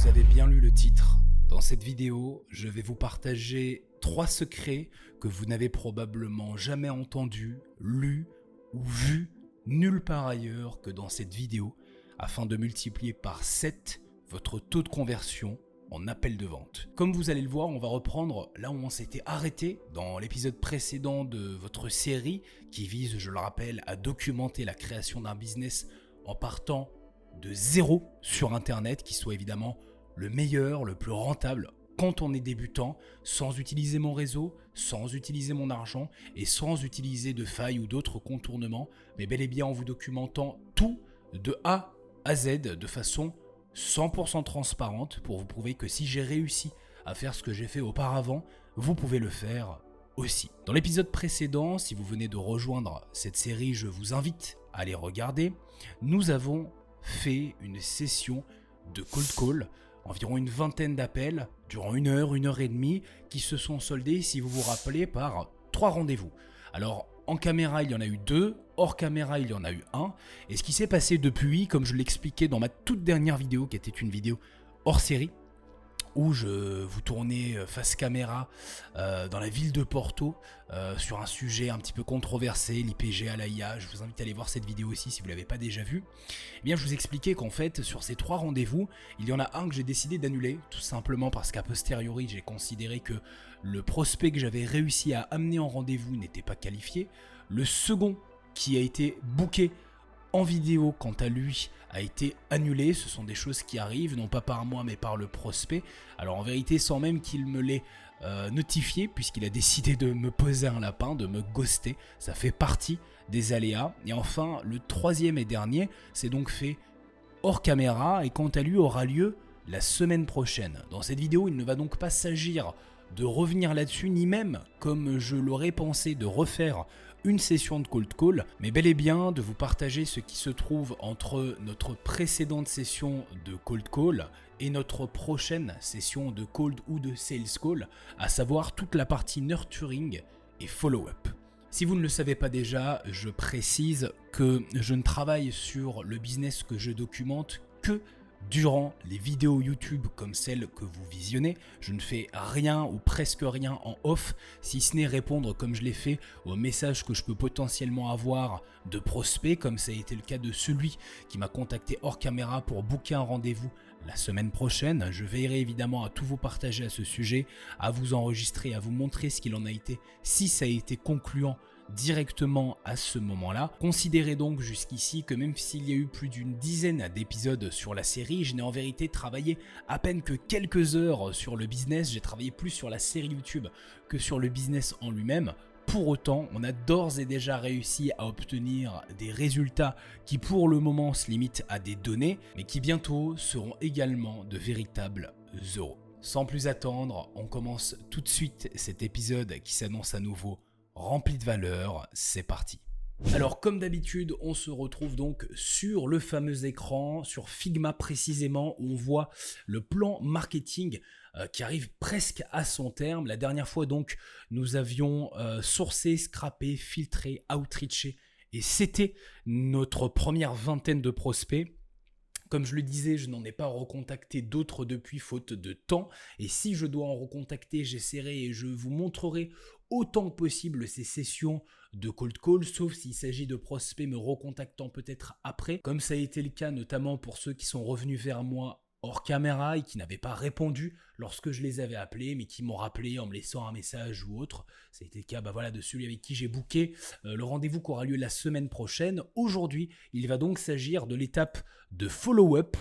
Vous avez bien lu le titre. Dans cette vidéo, je vais vous partager 3 secrets que vous n'avez probablement jamais entendus, lus ou vus nulle part ailleurs que dans cette vidéo, afin de multiplier par 7 votre taux de conversion en appel de vente. Comme vous allez le voir, on va reprendre là où on s'était arrêté dans l'épisode précédent de votre série qui vise, je le rappelle, à documenter la création d'un business en partant de zéro sur Internet, qui soit évidemment le meilleur, le plus rentable quand on est débutant, sans utiliser mon réseau, sans utiliser mon argent et sans utiliser de failles ou d'autres contournements, mais bel et bien en vous documentant tout de A à Z de façon 100% transparente pour vous prouver que si j'ai réussi à faire ce que j'ai fait auparavant, vous pouvez le faire aussi. Dans l'épisode précédent, si vous venez de rejoindre cette série, je vous invite à aller regarder. Nous avons fait une session de cold call, environ une vingtaine d'appels durant 1 heure et demie qui se sont soldés, si vous vous rappelez, par 3 rendez-vous. Alors en caméra il y en a eu 2, hors caméra il y en a eu 1, et ce qui s'est passé depuis, comme je l'expliquais dans ma toute dernière vidéo qui était une vidéo hors série, où je vous tournais face caméra dans la ville de Porto sur un sujet un petit peu controversé, l'IPG à l'AIA. Je vous invite à aller voir cette vidéo aussi si vous ne l'avez pas déjà vue. Eh bien, je vous expliquais qu'en fait, sur ces 3 rendez-vous, il y en a un que j'ai décidé d'annuler, tout simplement parce qu'à posteriori, j'ai considéré que le prospect que j'avais réussi à amener en rendez-vous n'était pas qualifié. Le second qui a été booké en vidéo, quant à lui, a été annulé. Ce sont des choses qui arrivent, non pas par moi, mais par le prospect. Alors en vérité, sans même qu'il me l'ait notifié, puisqu'il a décidé de me poser un lapin, de me ghoster. Ça fait partie des aléas. Et enfin, le 3e et dernier, c'est donc fait hors caméra, et quant à lui, aura lieu la semaine prochaine. Dans cette vidéo, il ne va donc pas s'agir de revenir là-dessus, ni même, comme je l'aurais pensé, de refaire une session de cold call, mais bel et bien de vous partager ce qui se trouve entre notre précédente session de cold call et notre prochaine session de cold ou de sales call, à savoir toute la partie nurturing et follow-up. Si vous ne le savez pas déjà, je précise que je ne travaille sur le business que je documente que durant les vidéos YouTube comme celles que vous visionnez. Je ne fais rien ou presque rien en off, si ce n'est répondre comme je l'ai fait aux messages que je peux potentiellement avoir de prospects, comme ça a été le cas de celui qui m'a contacté hors caméra pour booker un rendez-vous la semaine prochaine. Je veillerai évidemment à tout vous partager à ce sujet, à vous enregistrer, à vous montrer ce qu'il en a été, si ça a été concluant directement à ce moment-là. Considérez donc jusqu'ici que même s'il y a eu plus d'une dizaine d'épisodes sur la série, je n'ai en vérité travaillé à peine que quelques heures sur le business. J'ai travaillé plus sur la série YouTube que sur le business en lui-même. Pour autant, on a d'ores et déjà réussi à obtenir des résultats qui pour le moment se limitent à des données, mais qui bientôt seront également de véritables euros. Sans plus attendre, on commence tout de suite cet épisode qui s'annonce à nouveau rempli de valeur. C'est parti. Alors comme d'habitude, on se retrouve donc sur le fameux écran, sur Figma précisément, où on voit le plan marketing qui arrive presque à son terme. La dernière fois donc, nous avions sourcé, scrappé, filtré, outreaché, et c'était notre première vingtaine de prospects. Comme je le disais, je n'en ai pas recontacté d'autres depuis, faute de temps. Et si je dois en recontacter, j'essaierai et je vous montrerai autant que possible ces sessions de cold call, sauf s'il s'agit de prospects me recontactant peut-être après, comme ça a été le cas notamment pour ceux qui sont revenus vers moi hors caméra et qui n'avaient pas répondu lorsque je les avais appelés, mais qui m'ont rappelé en me laissant un message ou autre. Ça a été le cas de celui avec qui j'ai booké le rendez-vous qui aura lieu la semaine prochaine. Aujourd'hui, il va donc s'agir de l'étape de follow-up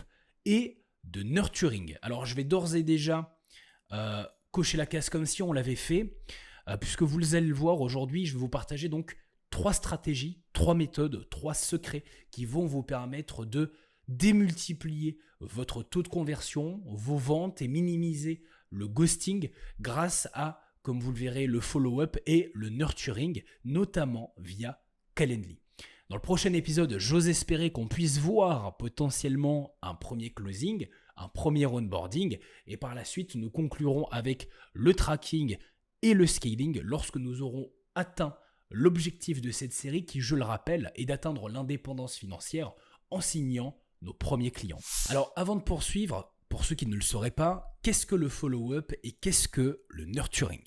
et de nurturing. Alors je vais d'ores et déjà cocher la case comme si on l'avait fait, puisque vous allez le voir aujourd'hui, je vais vous partager donc 3 stratégies, 3 méthodes, 3 secrets qui vont vous permettre de démultiplier votre taux de conversion, vos ventes et minimiser le ghosting grâce à, comme vous le verrez, le follow-up et le nurturing, notamment via Calendly. Dans le prochain épisode, j'ose espérer qu'on puisse voir potentiellement un premier closing, un premier onboarding, et par la suite, nous conclurons avec le tracking et le scaling lorsque nous aurons atteint l'objectif de cette série qui, je le rappelle, est d'atteindre l'indépendance financière en signant nos premiers clients. Alors avant de poursuivre, Pour ceux qui ne le sauraient pas, qu'est-ce que le follow-up et qu'est-ce que le nurturing?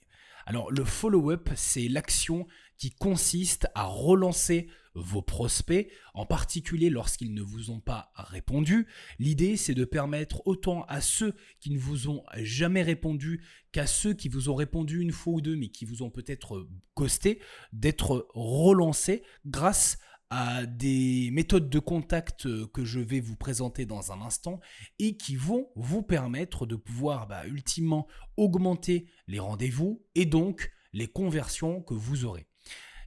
Alors le follow-up, c'est l'action qui consiste à relancer vos prospects, en particulier lorsqu'ils ne vous ont pas répondu. L'idée, c'est de permettre autant à ceux qui ne vous ont jamais répondu qu'à ceux qui vous ont répondu une fois ou deux, mais qui vous ont peut-être ghosté, d'être relancés grâce à des méthodes de contact que je vais vous présenter dans un instant et qui vont vous permettre de pouvoir ultimement augmenter les rendez-vous et donc les conversions que vous aurez.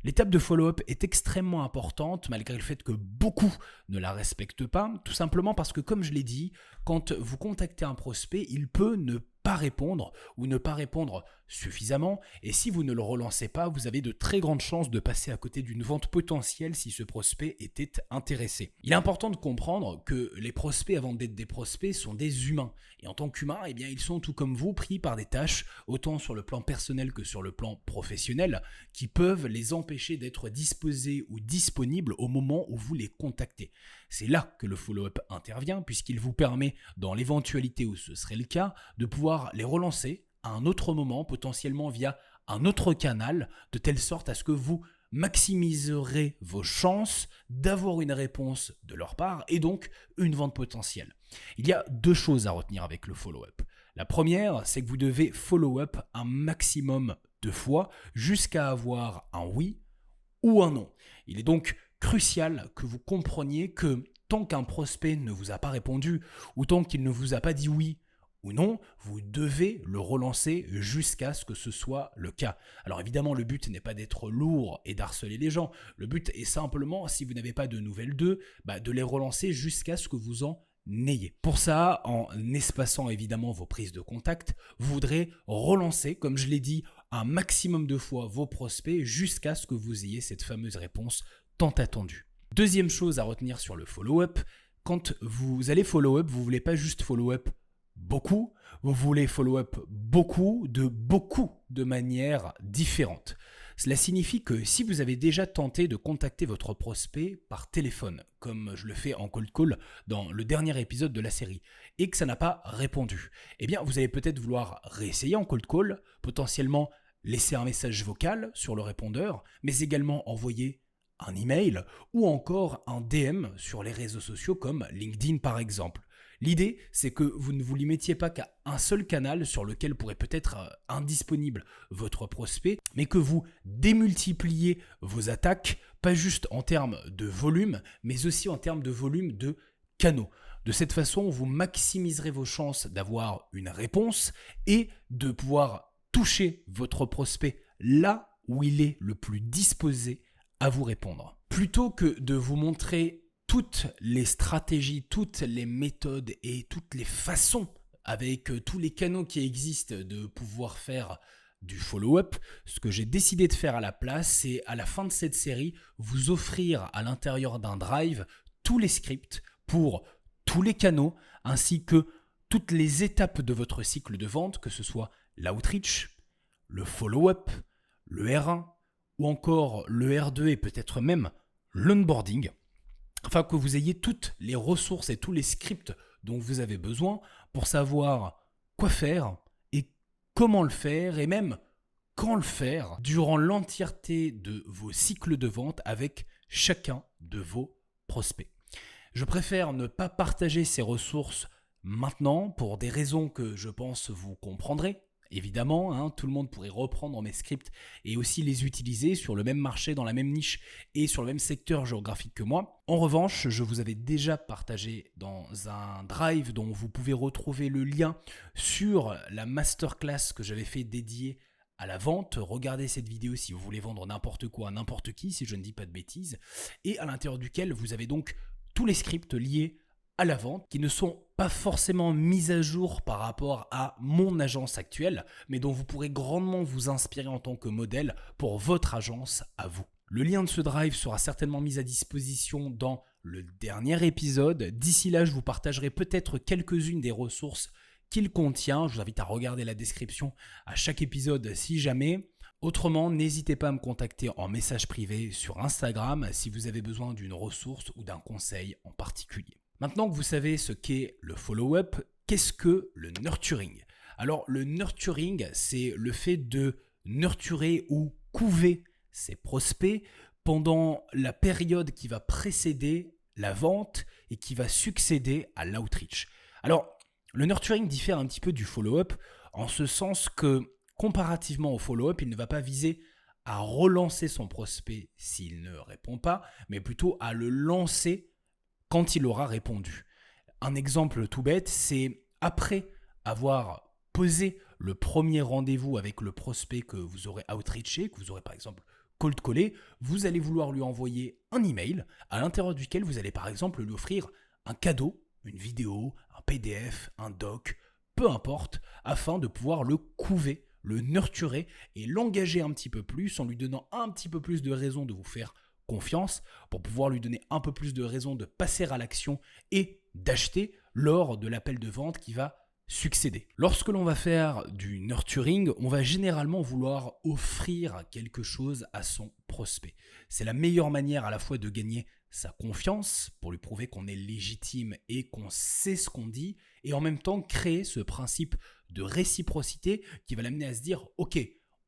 L'étape de follow-up est extrêmement importante malgré le fait que beaucoup ne la respectent pas, tout simplement parce que comme je l'ai dit, quand vous contactez un prospect, il peut ne pas répondre ou ne pas répondre suffisamment et si vous ne le relancez pas, vous avez de très grandes chances de passer à côté d'une vente potentielle si ce prospect était intéressé. Il est important de comprendre que les prospects avant d'être des prospects sont des humains et en tant qu'humains, ils sont tout comme vous pris par des tâches autant sur le plan personnel que sur le plan professionnel qui peuvent les empêcher d'être disposés ou disponibles au moment où vous les contactez. C'est là que le follow-up intervient puisqu'il vous permet, dans l'éventualité où ce serait le cas, de pouvoir les relancer à un autre moment, potentiellement via un autre canal, de telle sorte à ce que vous maximiserez vos chances d'avoir une réponse de leur part et donc une vente potentielle. Il y a deux choses à retenir avec le follow-up. La première, c'est que vous devez follow-up un maximum de fois jusqu'à avoir un oui ou un non. Il est donc crucial que vous compreniez que tant qu'un prospect ne vous a pas répondu ou tant qu'il ne vous a pas dit oui ou non, vous devez le relancer jusqu'à ce que ce soit le cas. Alors évidemment, le but n'est pas d'être lourd et d'harceler les gens. Le but est simplement, si vous n'avez pas de nouvelles d'eux, de les relancer jusqu'à ce que vous en ayez. Pour ça, en espaçant évidemment vos prises de contact, vous voudrez relancer, comme je l'ai dit, un maximum de fois vos prospects jusqu'à ce que vous ayez cette fameuse réponse tant attendue. Deuxième chose à retenir sur le follow-up, quand vous allez follow-up, vous ne voulez pas juste follow-up beaucoup, vous voulez follow-up beaucoup de manières différentes. Cela signifie que si vous avez déjà tenté de contacter votre prospect par téléphone, comme je le fais en cold call dans le dernier épisode de la série, et que ça n'a pas répondu, vous allez peut-être vouloir réessayer en cold call, potentiellement laisser un message vocal sur le répondeur, mais également envoyer un email ou encore un DM sur les réseaux sociaux comme LinkedIn par exemple. L'idée, c'est que vous ne vous limitiez pas qu'à un seul canal sur lequel pourrait peut-être indisponible votre prospect, mais que vous démultipliez vos attaques, pas juste en termes de volume, mais aussi en termes de volume de canaux. De cette façon, vous maximiserez vos chances d'avoir une réponse et de pouvoir toucher votre prospect là où il est le plus disposé à vous répondre. Plutôt que de vous montrer toutes les stratégies, toutes les méthodes et toutes les façons avec tous les canaux qui existent de pouvoir faire du follow-up, ce que j'ai décidé de faire à la place, c'est à la fin de cette série, vous offrir à l'intérieur d'un drive tous les scripts pour tous les canaux ainsi que toutes les étapes de votre cycle de vente, que ce soit l'outreach, le follow-up, le R1 ou encore le R2 et peut-être même l'onboarding, afin que vous ayez toutes les ressources et tous les scripts dont vous avez besoin pour savoir quoi faire et comment le faire et même quand le faire durant l'entièreté de vos cycles de vente avec chacun de vos prospects. Je préfère ne pas partager ces ressources maintenant pour des raisons que je pense vous comprendrez. Évidemment, tout le monde pourrait reprendre mes scripts et aussi les utiliser sur le même marché, dans la même niche et sur le même secteur géographique que moi. En revanche, je vous avais déjà partagé dans un drive dont vous pouvez retrouver le lien sur la masterclass que j'avais fait dédiée à la vente. Regardez cette vidéo si vous voulez vendre n'importe quoi à n'importe qui, si je ne dis pas de bêtises, et à l'intérieur duquel vous avez donc tous les scripts liés à la vente qui ne sont pas forcément mis à jour par rapport à mon agence actuelle, mais dont vous pourrez grandement vous inspirer en tant que modèle pour votre agence à vous. Le lien de ce drive sera certainement mis à disposition dans le dernier épisode. D'ici là, je vous partagerai peut-être quelques-unes des ressources qu'il contient. Je vous invite à regarder la description à chaque épisode si jamais. Autrement, n'hésitez pas à me contacter en message privé sur Instagram si vous avez besoin d'une ressource ou d'un conseil en particulier. Maintenant que vous savez ce qu'est le follow-up, qu'est-ce que le nurturing? Alors le nurturing, c'est le fait de nurturer ou couver ses prospects pendant la période qui va précéder la vente et qui va succéder à l'outreach. Alors, le nurturing diffère un petit peu du follow-up en ce sens que, comparativement au follow-up, il ne va pas viser à relancer son prospect s'il ne répond pas, mais plutôt à le lancer quand il aura répondu. Un exemple tout bête, c'est après avoir posé le premier rendez-vous avec le prospect que vous aurez outreaché, que vous aurez par exemple cold callé, vous allez vouloir lui envoyer un email à l'intérieur duquel vous allez par exemple lui offrir un cadeau, une vidéo, un PDF, un doc, peu importe, afin de pouvoir le couver, le nurturer et l'engager un petit peu plus en lui donnant un petit peu plus de raisons de vous faire confiance pour pouvoir lui donner un peu plus de raisons de passer à l'action et d'acheter lors de l'appel de vente qui va succéder. Lorsque l'on va faire du nurturing, on va généralement vouloir offrir quelque chose à son prospect. C'est la meilleure manière à la fois de gagner sa confiance pour lui prouver qu'on est légitime et qu'on sait ce qu'on dit et en même temps créer ce principe de réciprocité qui va l'amener à se dire « Ok,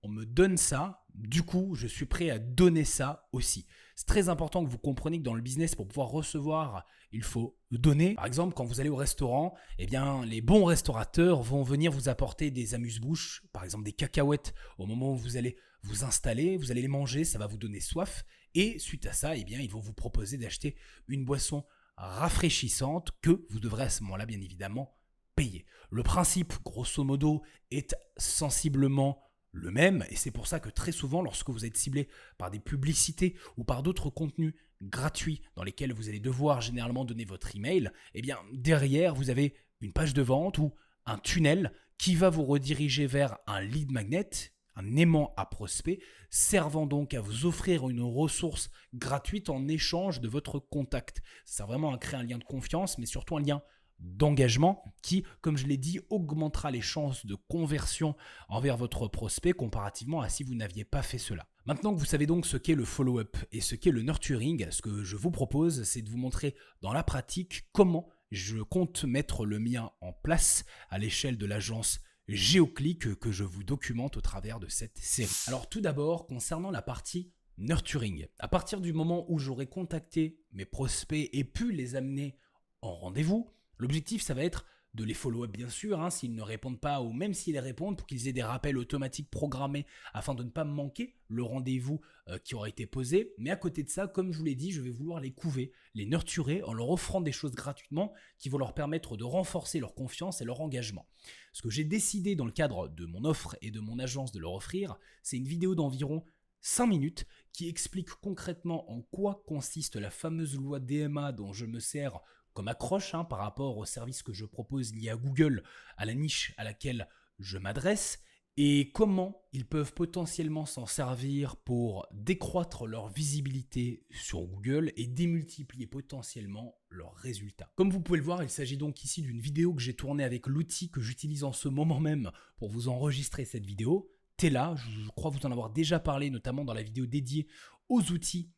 on me donne ça, du coup, je suis prêt à donner ça aussi. » C'est très important que vous compreniez que dans le business, pour pouvoir recevoir, il faut donner. Par exemple, quand vous allez au restaurant, eh bien, les bons restaurateurs vont venir vous apporter des amuse-bouches, par exemple des cacahuètes, au moment où vous allez vous installer, vous allez les manger, ça va vous donner soif. Et suite à ça, eh bien, ils vont vous proposer d'acheter une boisson rafraîchissante que vous devrez à ce moment-là, bien évidemment, payer. Le principe, grosso modo, est sensiblement le même, et c'est pour ça que très souvent, lorsque vous êtes ciblé par des publicités ou par d'autres contenus gratuits dans lesquels vous allez devoir généralement donner votre email, eh bien derrière, vous avez une page de vente ou un tunnel qui va vous rediriger vers un lead magnet, un aimant à prospect, servant donc à vous offrir une ressource gratuite en échange de votre contact. Ça sert vraiment à créer un lien de confiance, mais surtout un lien d'engagement qui, comme je l'ai dit, augmentera les chances de conversion envers votre prospect comparativement à si vous n'aviez pas fait cela. Maintenant que vous savez donc ce qu'est le follow-up et ce qu'est le nurturing, ce que je vous propose, c'est de vous montrer dans la pratique comment je compte mettre le mien en place à l'échelle de l'agence Géoclick que je vous documente au travers de cette série. Alors tout d'abord, concernant la partie nurturing, à partir du moment où j'aurai contacté mes prospects et pu les amener en rendez-vous, l'objectif, ça va être de les follow-up bien sûr, s'ils ne répondent pas ou même s'ils répondent pour qu'ils aient des rappels automatiques programmés afin de ne pas manquer le rendez-vous qui aura été posé. Mais à côté de ça, comme je vous l'ai dit, je vais vouloir les couver, les nurturer en leur offrant des choses gratuitement qui vont leur permettre de renforcer leur confiance et leur engagement. Ce que j'ai décidé dans le cadre de mon offre et de mon agence de leur offrir, c'est une vidéo d'environ 5 minutes qui explique concrètement en quoi consiste la fameuse loi DMA dont je me sers comme accroche par rapport au service que je propose lié à Google, à la niche à laquelle je m'adresse, et comment ils peuvent potentiellement s'en servir pour décroître leur visibilité sur Google et démultiplier potentiellement leurs résultats. Comme vous pouvez le voir, il s'agit donc ici d'une vidéo que j'ai tournée avec l'outil que j'utilise en ce moment même pour vous enregistrer cette vidéo. Tela, je crois vous en avoir déjà parlé, notamment dans la vidéo dédiée aux outils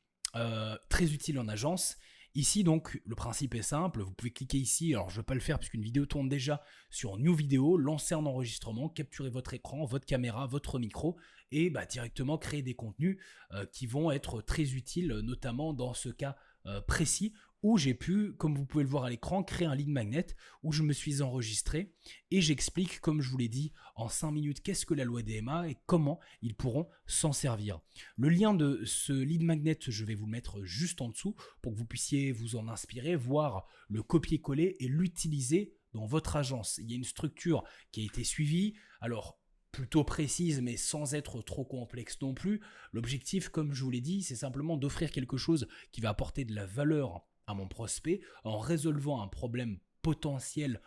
très utiles en agence. Ici donc le principe est simple, vous pouvez cliquer ici, alors je ne vais pas le faire puisqu'une vidéo tourne déjà sur New Video, lancer un enregistrement, capturer votre écran, votre caméra, votre micro et directement créer des contenus qui vont être très utiles, notamment dans ce cas précis où j'ai pu, comme vous pouvez le voir à l'écran, créer un lead magnet où je me suis enregistré et j'explique, comme je vous l'ai dit, en 5 minutes qu'est-ce que la loi DMA et comment ils pourront s'en servir. Le lien de ce lead magnet, je vais vous le mettre juste en dessous pour que vous puissiez vous en inspirer, voir le copier-coller et l'utiliser dans votre agence. Il y a une structure qui a été suivie, alors plutôt précise mais sans être trop complexe non plus. L'objectif, comme je vous l'ai dit, c'est simplement d'offrir quelque chose qui va apporter de la valeur à mon prospect en résolvant un problème potentiel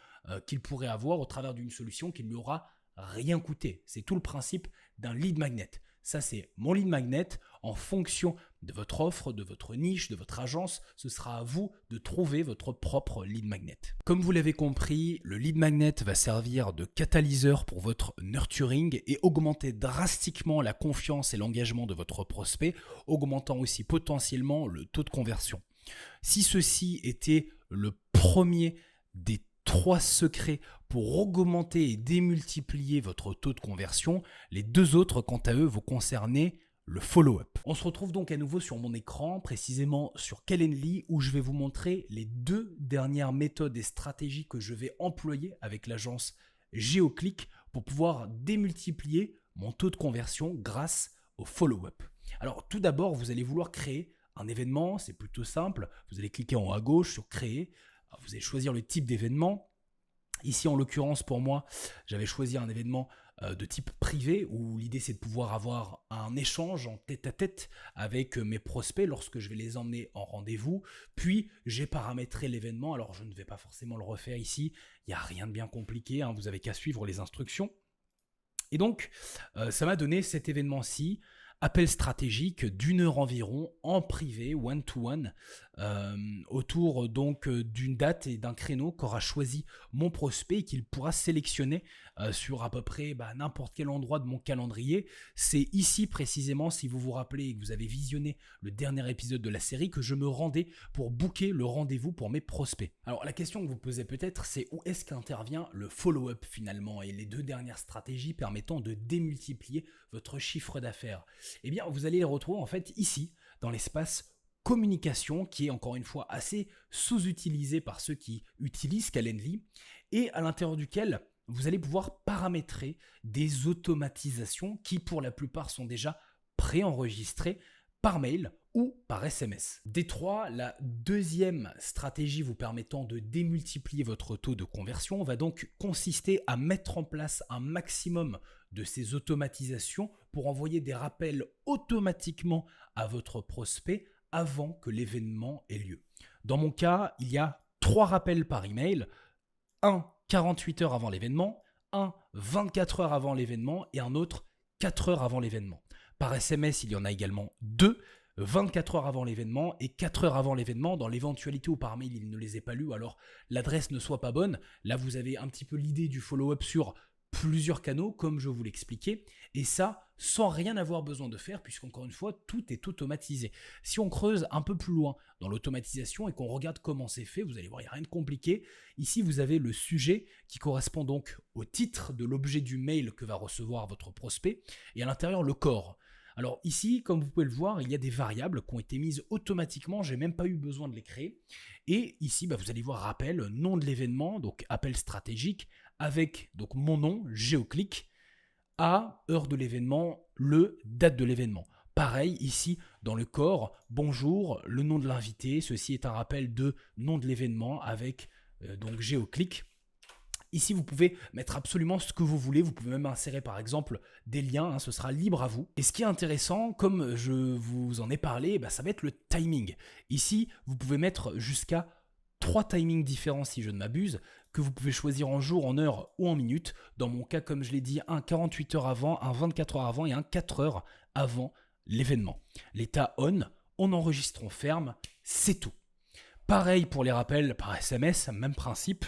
qu'il pourrait avoir au travers d'une solution qui ne lui aura rien coûté. C'est tout le principe d'un lead magnet. Ça, c'est mon lead magnet. En fonction de votre offre, de votre niche, de votre agence, ce sera à vous de trouver votre propre lead magnet. Comme vous l'avez compris, le lead magnet va servir de catalyseur pour votre nurturing et augmenter drastiquement la confiance et l'engagement de votre prospect, augmentant aussi potentiellement le taux de conversion. Si ceci était le premier des 3 secrets pour augmenter et démultiplier votre taux de conversion. Les 2 autres, quant à eux, vont concerner le follow-up. On se retrouve donc à nouveau sur mon écran, précisément sur Calendly, où je vais vous montrer les 2 dernières méthodes et stratégies que je vais employer avec l'agence Géoclick pour pouvoir démultiplier mon taux de conversion grâce au follow-up. Alors tout d'abord, vous allez vouloir créer un événement, c'est plutôt simple. Vous allez cliquer en haut à gauche sur créer. Vous allez choisir le type d'événement. Ici, en l'occurrence, pour moi, j'avais choisi un événement de type privé où l'idée, c'est de pouvoir avoir un échange en tête-à-tête avec mes prospects lorsque je vais les emmener en rendez-vous. Puis, j'ai paramétré l'événement. Alors, je ne vais pas forcément le refaire ici. Il n'y a rien de bien compliqué. Vous n'avez qu'à suivre les instructions. Et donc, ça m'a donné cet événement-ci. Appel stratégique d'1 heure environ en privé, one-to-one, autour donc d'une date et d'un créneau qu'aura choisi mon prospect et qu'il pourra sélectionner sur à peu près n'importe quel endroit de mon calendrier. C'est ici précisément, si vous vous rappelez et que vous avez visionné le dernier épisode de la série, que je me rendais pour booker le rendez-vous pour mes prospects. Alors la question que vous posez peut-être, c'est où est-ce qu'intervient le follow-up finalement et les 2 dernières stratégies permettant de démultiplier votre chiffre d'affaires. Eh bien, vous allez les retrouver en fait ici, dans l'espace communication, qui est encore une fois assez sous-utilisé par ceux qui utilisent Calendly, et à l'intérieur duquel vous allez pouvoir paramétrer des automatisations qui, pour la plupart, sont déjà préenregistrées par mail ou par SMS. Des 3, la deuxième stratégie vous permettant de démultiplier votre taux de conversion va donc consister à mettre en place un maximum de ces automatisations pour envoyer des rappels automatiquement à votre prospect avant que l'événement ait lieu. Dans mon cas, il y a 3 rappels par email, un 48 heures avant l'événement, un 24 heures avant l'événement et un autre 4 heures avant l'événement. Par SMS, il y en a également 2, 24 heures avant l'événement et 4 heures avant l'événement. Dans l'éventualité où par mail, il ne les ait pas lus, alors l'adresse ne soit pas bonne. Là, vous avez un petit peu l'idée du follow-up sur plusieurs canaux, comme je vous l'expliquais, et ça sans rien avoir besoin de faire, puisqu'encore une fois, tout est automatisé. Si on creuse un peu plus loin dans l'automatisation et qu'on regarde comment c'est fait, vous allez voir, il n'y a rien de compliqué. Ici, vous avez le sujet qui correspond donc au titre de l'objet du mail que va recevoir votre prospect, et à l'intérieur, le corps. Alors ici, comme vous pouvez le voir, il y a des variables qui ont été mises automatiquement, j'ai même pas eu besoin de les créer. Et ici, vous allez voir rappel, nom de l'événement, donc appel stratégique, avec donc mon nom, Géoclick, à heure de l'événement, date de l'événement. Pareil, ici, dans le corps, bonjour, le nom de l'invité, ceci est un rappel de nom de l'événement avec donc Géoclick. Ici, vous pouvez mettre absolument ce que vous voulez. Vous pouvez même insérer, par exemple, des liens. Ce sera libre à vous. Et ce qui est intéressant, comme je vous en ai parlé, ça va être le timing. Ici, vous pouvez mettre jusqu'à 3 timings différents, si je ne m'abuse, que vous pouvez choisir en jour, en heure ou en minutes. Dans mon cas, comme je l'ai dit, un 48 heures avant, un 24 heures avant et un 4 heures avant l'événement. L'état on enregistre, on ferme, c'est tout. Pareil pour les rappels par SMS, même principe.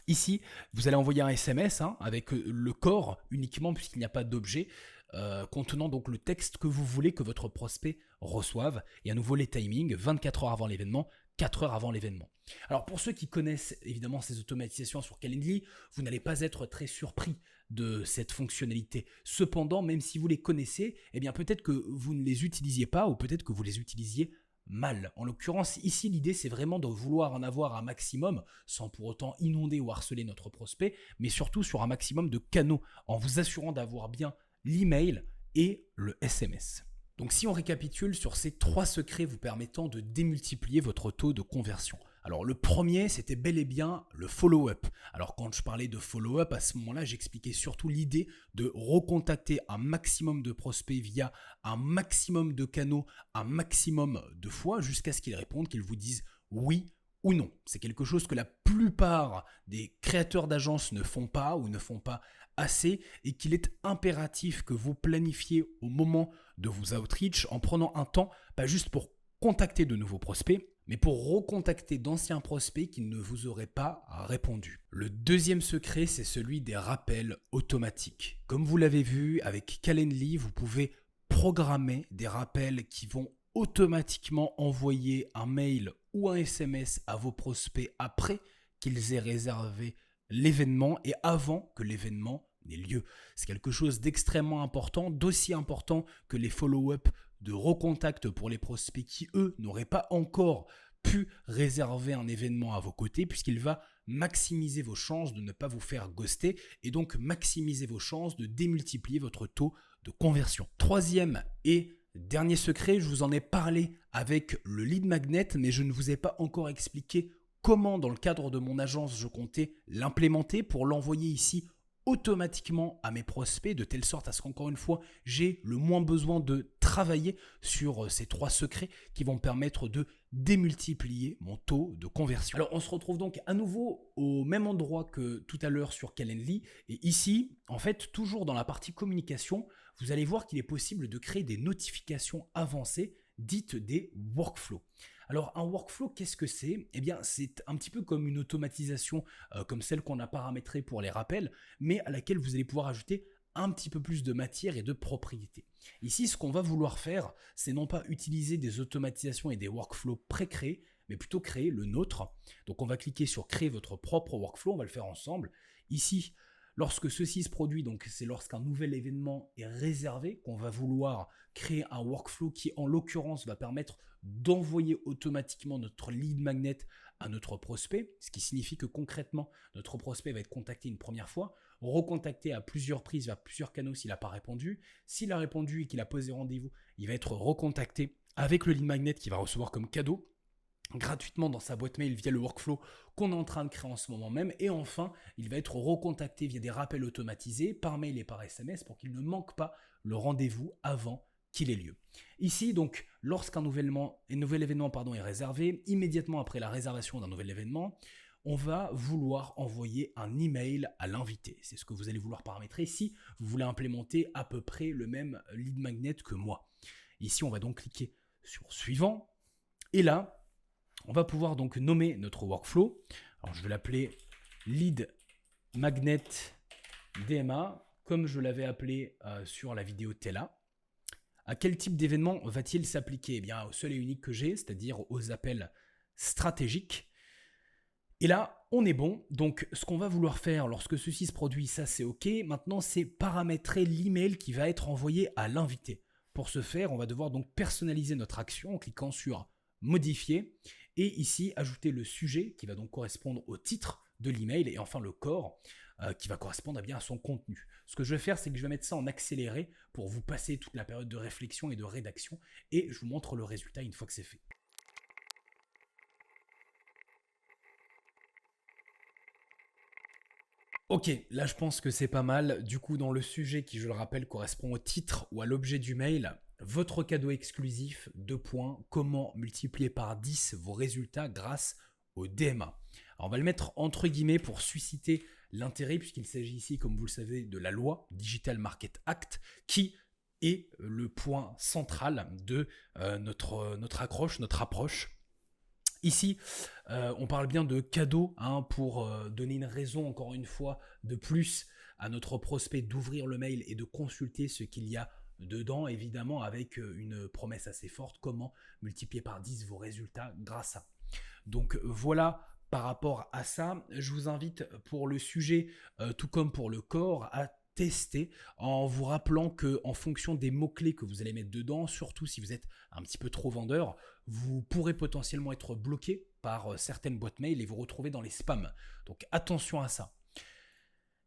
Ici, vous allez envoyer un SMS avec le corps uniquement puisqu'il n'y a pas d'objet contenant donc le texte que vous voulez que votre prospect reçoive. Et à nouveau les timings, 24 heures avant l'événement, 4 heures avant l'événement. Alors pour ceux qui connaissent évidemment ces automatisations sur Calendly, vous n'allez pas être très surpris de cette fonctionnalité. Cependant, même si vous les connaissez, eh bien peut-être que vous ne les utilisiez pas ou peut-être que vous les utilisiez mal. En l'occurrence, ici, l'idée, c'est vraiment de vouloir en avoir un maximum, sans pour autant inonder ou harceler notre prospect, mais surtout sur un maximum de canaux, en vous assurant d'avoir bien l'email et le SMS. Donc si on récapitule sur ces 3 secrets vous permettant de démultiplier votre taux de conversion. Alors le premier, c'était bel et bien le follow-up. Alors quand je parlais de follow-up, à ce moment-là, j'expliquais surtout l'idée de recontacter un maximum de prospects via un maximum de canaux, un maximum de fois, jusqu'à ce qu'ils répondent, qu'ils vous disent oui ou non. C'est quelque chose que la plupart des créateurs d'agences ne font pas ou ne font pas assez et qu'il est impératif que vous planifiez au moment de vos outreach en prenant un temps, pas juste pour contacter de nouveaux prospects, mais pour recontacter d'anciens prospects qui ne vous auraient pas répondu. Le deuxième secret, c'est celui des rappels automatiques. Comme vous l'avez vu, avec Calendly, vous pouvez programmer des rappels qui vont automatiquement envoyer un mail ou un SMS à vos prospects après qu'ils aient réservé l'événement et avant que l'événement n'ait lieu. C'est quelque chose d'extrêmement important, d'aussi important que les follow-up de recontact pour les prospects qui, eux, n'auraient pas encore pu réserver un événement à vos côtés, puisqu'il va maximiser vos chances de ne pas vous faire ghoster et donc maximiser vos chances de démultiplier votre taux de conversion. Troisième et dernier secret, je vous en ai parlé avec le lead magnet, mais je ne vous ai pas encore expliqué comment, dans le cadre de mon agence, je comptais l'implémenter pour l'envoyer ici automatiquement à mes prospects, de telle sorte à ce qu'encore une fois, j'ai le moins besoin de travailler sur ces 3 secrets qui vont me permettre de démultiplier mon taux de conversion. Alors on se retrouve donc à nouveau au même endroit que tout à l'heure sur Calendly, et ici, en fait, toujours dans la partie communication, vous allez voir qu'il est possible de créer des notifications avancées dites des workflows. Alors un workflow, qu'est-ce que c'est? Eh bien c'est un petit peu comme une automatisation comme celle qu'on a paramétrée pour les rappels, mais à laquelle vous allez pouvoir ajouter un petit peu plus de matière et de propriété. Ici, ce qu'on va vouloir faire, c'est non pas utiliser des automatisations et des workflows pré-créés, mais plutôt créer le nôtre. Donc on va cliquer sur créer votre propre workflow, on va le faire ensemble. Ici, lorsque ceci se produit, donc c'est lorsqu'un nouvel événement est réservé qu'on va vouloir créer un workflow qui, en l'occurrence, va permettre d'envoyer automatiquement notre lead magnet à notre prospect, ce qui signifie que concrètement, notre prospect va être contacté une première fois, recontacté à plusieurs prises, à plusieurs canaux s'il n'a pas répondu. S'il a répondu et qu'il a posé rendez-vous, il va être recontacté avec le lead magnet qu'il va recevoir comme cadeau gratuitement dans sa boîte mail via le workflow qu'on est en train de créer en ce moment même. Et enfin, il va être recontacté via des rappels automatisés par mail et par SMS pour qu'il ne manque pas le rendez-vous avant qu'il ait lieu. Ici, donc, lorsqu'un nouvel événement est réservé, immédiatement après la réservation d'un nouvel événement, on va vouloir envoyer un email à l'invité. C'est ce que vous allez vouloir paramétrer si vous voulez implémenter à peu près le même lead magnet que moi. Ici, on va donc cliquer sur suivant. Et là, on va pouvoir donc nommer notre workflow. Alors, je vais l'appeler lead magnet DMA, comme je l'avais appelé sur la vidéo Tela. À quel type d'événement va-t-il s'appliquer? Eh bien, au seul et unique que j'ai, c'est-à-dire aux appels stratégiques. Et là, on est bon. Donc, ce qu'on va vouloir faire lorsque ceci se produit, ça c'est OK. Maintenant, c'est paramétrer l'email qui va être envoyé à l'invité. Pour ce faire, on va devoir donc personnaliser notre action en cliquant sur modifier et ici ajouter le sujet qui va donc correspondre au titre de l'email et enfin le corps qui va correspondre à son contenu. Ce que je vais faire, c'est que je vais mettre ça en accéléré pour vous passer toute la période de réflexion et de rédaction et je vous montre le résultat une fois que c'est fait. Ok, là je pense que c'est pas mal. Du coup, dans le sujet qui, je le rappelle, correspond au titre ou à l'objet du mail, votre cadeau exclusif, 2 points, comment multiplier par 10 vos résultats grâce au DMA. Alors, on va le mettre entre guillemets pour susciter l'intérêt, puisqu'il s'agit ici, comme vous le savez, de la loi Digital Market Act, qui est le point central de notre approche. Ici, on parle bien de cadeau pour donner une raison, encore une fois, de plus à notre prospect d'ouvrir le mail et de consulter ce qu'il y a dedans, évidemment, avec une promesse assez forte, comment multiplier par 10 vos résultats grâce à. Donc voilà, par rapport à ça, je vous invite pour le sujet, tout comme pour le corps, à tester en vous rappelant que en fonction des mots-clés que vous allez mettre dedans, surtout si vous êtes un petit peu trop vendeur, vous pourrez potentiellement être bloqué par certaines boîtes mail et vous retrouver dans les spams. Donc attention à ça.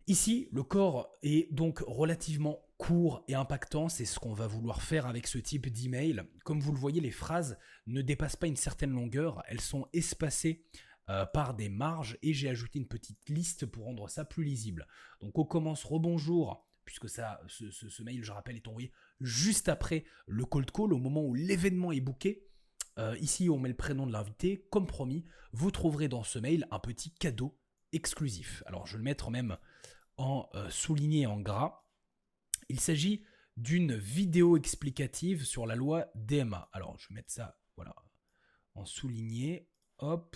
Ici, le corps est donc relativement court et impactant, c'est ce qu'on va vouloir faire avec ce type d'email. Comme vous le voyez, les phrases ne dépassent pas une certaine longueur, elles sont espacées par des marges et j'ai ajouté une petite liste pour rendre ça plus lisible. Donc on commence rebonjour, puisque ce mail, je rappelle, est envoyé juste après le cold call, au moment où l'événement est booké. Ici, on met le prénom de l'invité. Comme promis, vous trouverez dans ce mail un petit cadeau exclusif. Alors je vais le mettre même en souligné en gras. Il s'agit d'une vidéo explicative sur la loi DMA. Alors je vais mettre ça voilà, en souligné. Hop.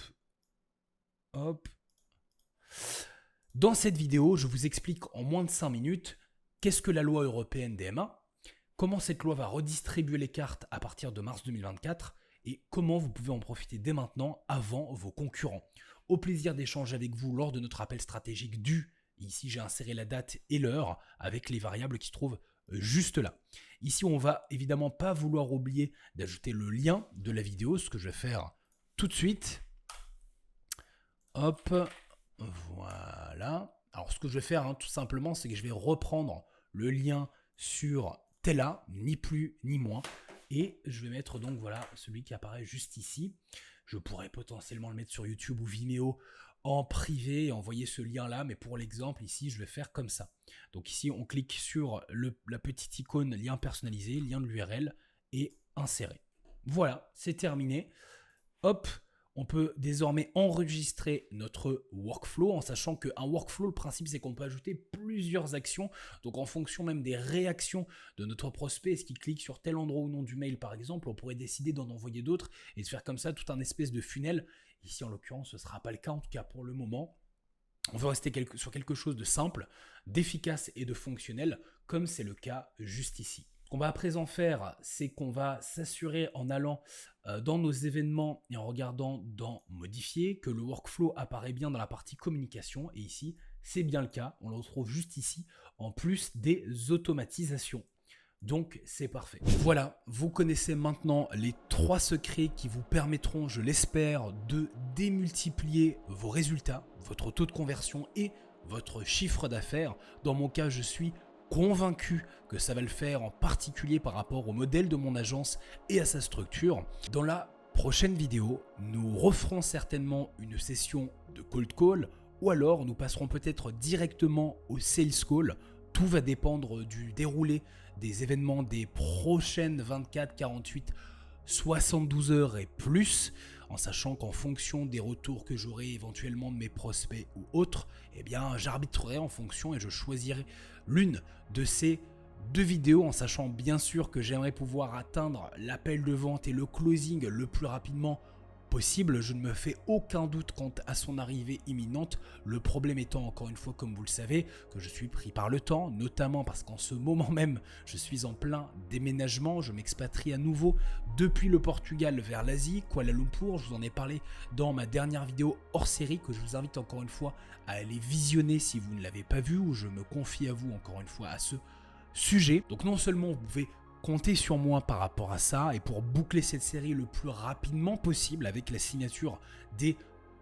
Hop. Dans cette vidéo, je vous explique en moins de 5 minutes qu'est-ce que la loi européenne DMA, comment cette loi va redistribuer les cartes à partir de mars 2024 et comment vous pouvez en profiter dès maintenant avant vos concurrents. au plaisir d'échanger avec vous lors de notre appel stratégique du. Ici, j'ai inséré la date et l'heure avec les variables qui se trouvent juste là. Ici, on va évidemment pas vouloir oublier d'ajouter le lien de la vidéo, ce que je vais faire tout de suite. Hop, voilà. Alors, ce que je vais faire, tout simplement, c'est que je vais reprendre le lien sur Tella, ni plus ni moins. Et je vais mettre donc, voilà, celui qui apparaît juste ici. Je pourrais potentiellement le mettre sur YouTube ou Vimeo en privé et envoyer ce lien-là. Mais pour l'exemple, ici, je vais faire comme ça. Donc ici, on clique sur la petite icône lien personnalisé, lien de l'URL et insérer. Voilà, c'est terminé. Hop, on peut désormais enregistrer notre workflow en sachant qu'un workflow, le principe, c'est qu'on peut ajouter plusieurs actions. Donc en fonction même des réactions de notre prospect, est-ce qu'il clique sur tel endroit ou non du mail par exemple, on pourrait décider d'en envoyer d'autres et de faire comme ça tout un espèce de funnel. Ici en l'occurrence, ce ne sera pas le cas, en tout cas pour le moment. On veut rester sur quelque chose de simple, d'efficace et de fonctionnel, comme c'est le cas juste ici. Ce qu'on va à présent faire, c'est qu'on va s'assurer en allant dans nos événements et en regardant dans modifier que le workflow apparaît bien dans la partie communication. Et ici, c'est bien le cas. On le retrouve juste ici, en plus des automatisations. Donc, c'est parfait. Voilà, vous connaissez maintenant les 3 secrets qui vous permettront, je l'espère, de démultiplier vos résultats, votre taux de conversion et votre chiffre d'affaires. Dans mon cas, je suis convaincu que ça va le faire, en particulier par rapport au modèle de mon agence et à sa structure. Dans la prochaine vidéo, nous referons certainement une session de cold call ou alors nous passerons peut-être directement au sales call. Tout va dépendre du déroulé des événements des prochaines 24, 48, 72 heures et plus, en sachant qu'en fonction des retours que j'aurai éventuellement de mes prospects ou autres, eh bien j'arbitrerai en fonction et je choisirai l'une de ces 2 vidéos, en sachant bien sûr que j'aimerais pouvoir atteindre l'appel de vente et le closing le plus rapidement possible. Je ne me fais aucun doute quant à son arrivée imminente, le problème étant encore une fois, comme vous le savez, que je suis pris par le temps, notamment parce qu'en ce moment même je suis en plein déménagement, je m'expatrie à nouveau depuis le Portugal vers l'Asie, Kuala Lumpur. Je vous en ai parlé dans ma dernière vidéo hors série que je vous invite encore une fois à aller visionner si vous ne l'avez pas vu, où je me confie à vous encore une fois à ce sujet. Donc non seulement vous pouvez comptez sur moi par rapport à ça et pour boucler cette série le plus rapidement possible avec la signature des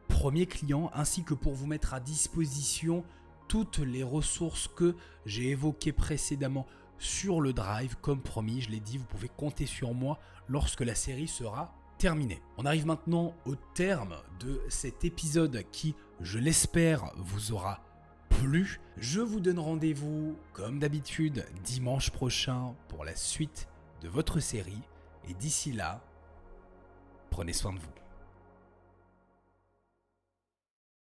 premiers clients ainsi que pour vous mettre à disposition toutes les ressources que j'ai évoquées précédemment sur le Drive. Comme promis, je l'ai dit, vous pouvez compter sur moi lorsque la série sera terminée. On arrive maintenant au terme de cet épisode qui, je l'espère, vous aura plu. Je vous donne rendez-vous comme d'habitude dimanche prochain pour la suite de votre série et d'ici là, prenez soin de vous.